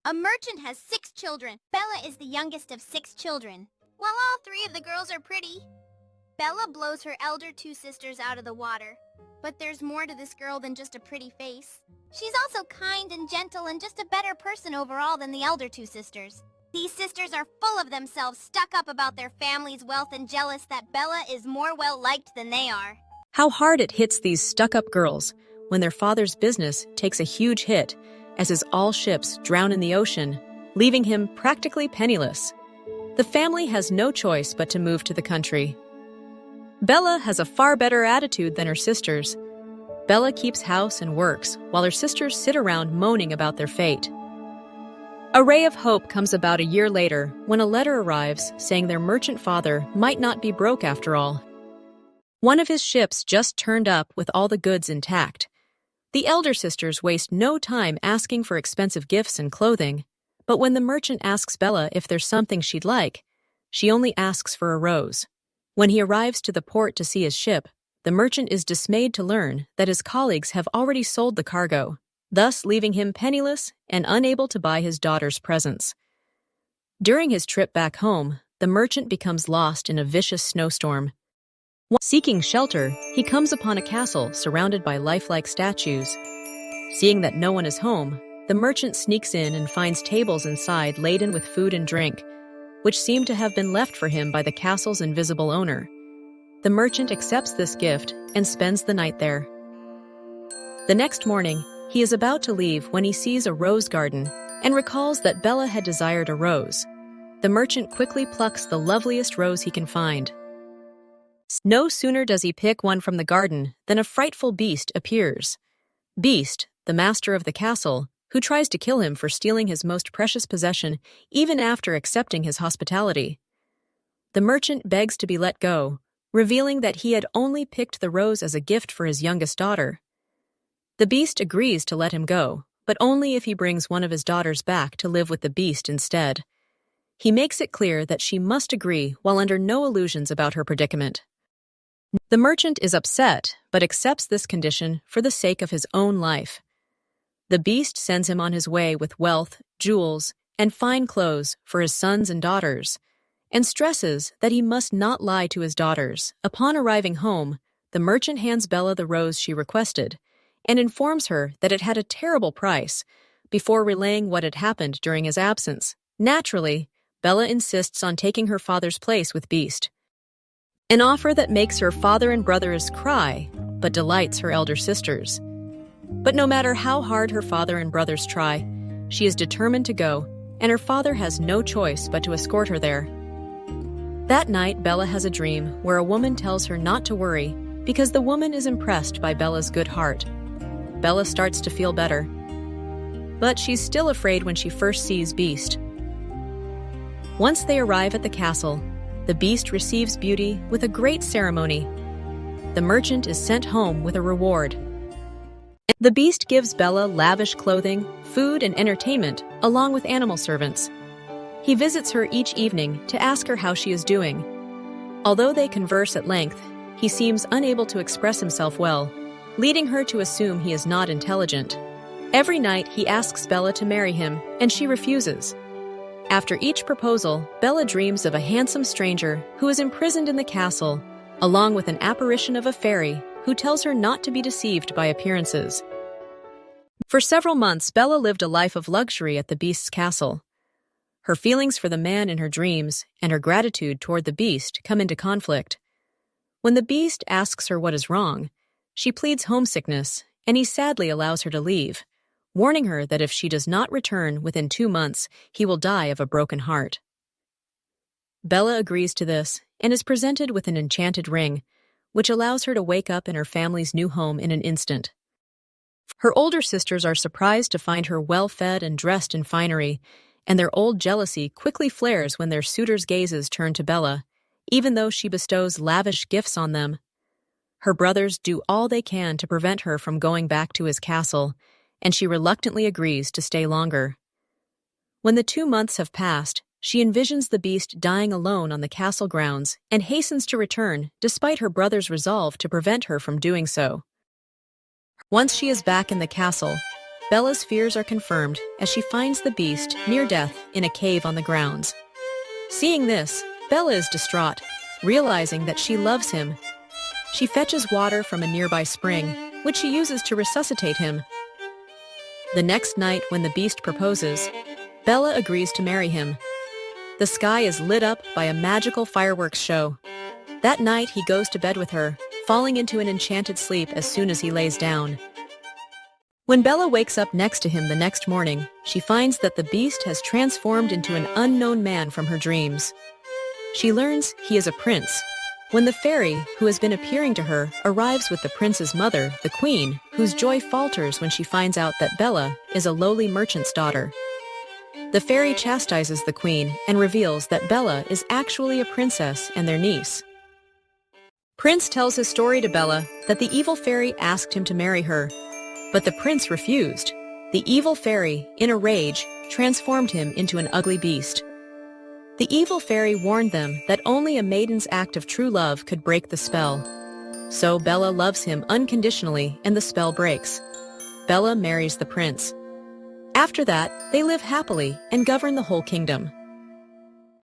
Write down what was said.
A merchant has 6 children. Bella is the youngest of 6 children. While all 3 of the girls are pretty, Bella blows her elder 2 sisters out of the water. But there's more to this girl than just a pretty face. She's also kind and gentle and just a better person overall than the elder 2 sisters. These sisters are full of themselves, stuck up about their family's wealth and jealous that Bella is more well-liked than they are. How hard it hits these stuck-up girls when their father's business takes a huge hit as his all ships drown in the ocean, leaving him practically penniless. The family has no choice but to move to the country. Bella has a far better attitude than her sisters. Bella keeps house and works, while her sisters sit around moaning about their fate. A ray of hope comes about a year later when a letter arrives saying their merchant father might not be broke after all. One of his ships just turned up with all the goods intact. The elder sisters waste no time asking for expensive gifts and clothing, but when the merchant asks Bella if there's something she'd like, she only asks for a rose. When he arrives to the port to see his ship, the merchant is dismayed to learn that his colleagues have already sold the cargo, thus leaving him penniless and unable to buy his daughter's presents. During his trip back home, the merchant becomes lost in a vicious snowstorm. Seeking shelter, he comes upon a castle surrounded by lifelike statues. Seeing that no one is home, the merchant sneaks in and finds tables inside laden with food and drink, which seem to have been left for him by the castle's invisible owner. The merchant accepts this gift and spends the night there. The next morning, he is about to leave when he sees a rose garden and recalls that Bella had desired a rose. The merchant quickly plucks the loveliest rose he can find. No sooner does he pick one from the garden than a frightful beast appears. Beast, the master of the castle, who tries to kill him for stealing his most precious possession even after accepting his hospitality. The merchant begs to be let go, revealing that he had only picked the rose as a gift for his youngest daughter. The beast agrees to let him go, but only if he brings one of his daughters back to live with the beast instead. He makes it clear that she must agree while under no illusions about her predicament. The merchant is upset, but accepts this condition for the sake of his own life. The beast sends him on his way with wealth, jewels, and fine clothes for his sons and daughters, and stresses that he must not lie to his daughters. Upon arriving home, the merchant hands Bella the rose she requested, and informs her that it had a terrible price, before relaying what had happened during his absence. Naturally, Bella insists on taking her father's place with Beast. An offer that makes her father and brothers cry, but delights her elder sisters. But no matter how hard her father and brothers try, she is determined to go, and her father has no choice but to escort her there. That night, Bella has a dream where a woman tells her not to worry because the woman is impressed by Bella's good heart. Bella starts to feel better, but she's still afraid when she first sees Beast. Once they arrive at the castle, the Beast receives Beauty with a great ceremony. The merchant is sent home with a reward. The Beast gives Bella lavish clothing, food, and entertainment, along with animal servants. He visits her each evening to ask her how she is doing. Although they converse at length, he seems unable to express himself well, leading her to assume he is not intelligent. Every night, he asks Bella to marry him, and she refuses. After each proposal, Bella dreams of a handsome stranger who is imprisoned in the castle, along with an apparition of a fairy who tells her not to be deceived by appearances. For several months, Bella lived a life of luxury at the Beast's castle. Her feelings for the man in her dreams and her gratitude toward the Beast come into conflict. When the Beast asks her what is wrong, she pleads homesickness, and he sadly allows her to leave, warning her that if she does not return within 2 months, he will die of a broken heart. Bella agrees to this and is presented with an enchanted ring, which allows her to wake up in her family's new home in an instant. Her older sisters are surprised to find her well-fed and dressed in finery, and their old jealousy quickly flares when their suitors' gazes turn to Bella, even though she bestows lavish gifts on them. Her brothers do all they can to prevent her from going back to his castle, and she reluctantly agrees to stay longer. When the 2 months have passed, she envisions the Beast dying alone on the castle grounds and hastens to return despite her brother's resolve to prevent her from doing so. Once she is back in the castle, Bella's fears are confirmed as she finds the beast near death in a cave on the grounds. Seeing this, Bella is distraught, realizing that she loves him. She fetches water from a nearby spring, which she uses to resuscitate him. The next night when the beast proposes, Bella agrees to marry him. The sky is lit up by a magical fireworks show. That night he goes to bed with her, falling into an enchanted sleep as soon as he lays down. When Bella wakes up next to him the next morning, she finds that the beast has transformed into an unknown man from her dreams. She learns he is a prince. When the fairy, who has been appearing to her, arrives with the prince's mother, the queen, whose joy falters when she finds out that Bella is a lowly merchant's daughter. The fairy chastises the queen and reveals that Bella is actually a princess and their niece. Prince tells his story to Bella that the evil fairy asked him to marry her, but the prince refused. The evil fairy, in a rage, transformed him into an ugly beast. The evil fairy warned them that only a maiden's act of true love could break the spell. So Bella loves him unconditionally and the spell breaks. Bella marries the prince. After that, they live happily and govern the whole kingdom.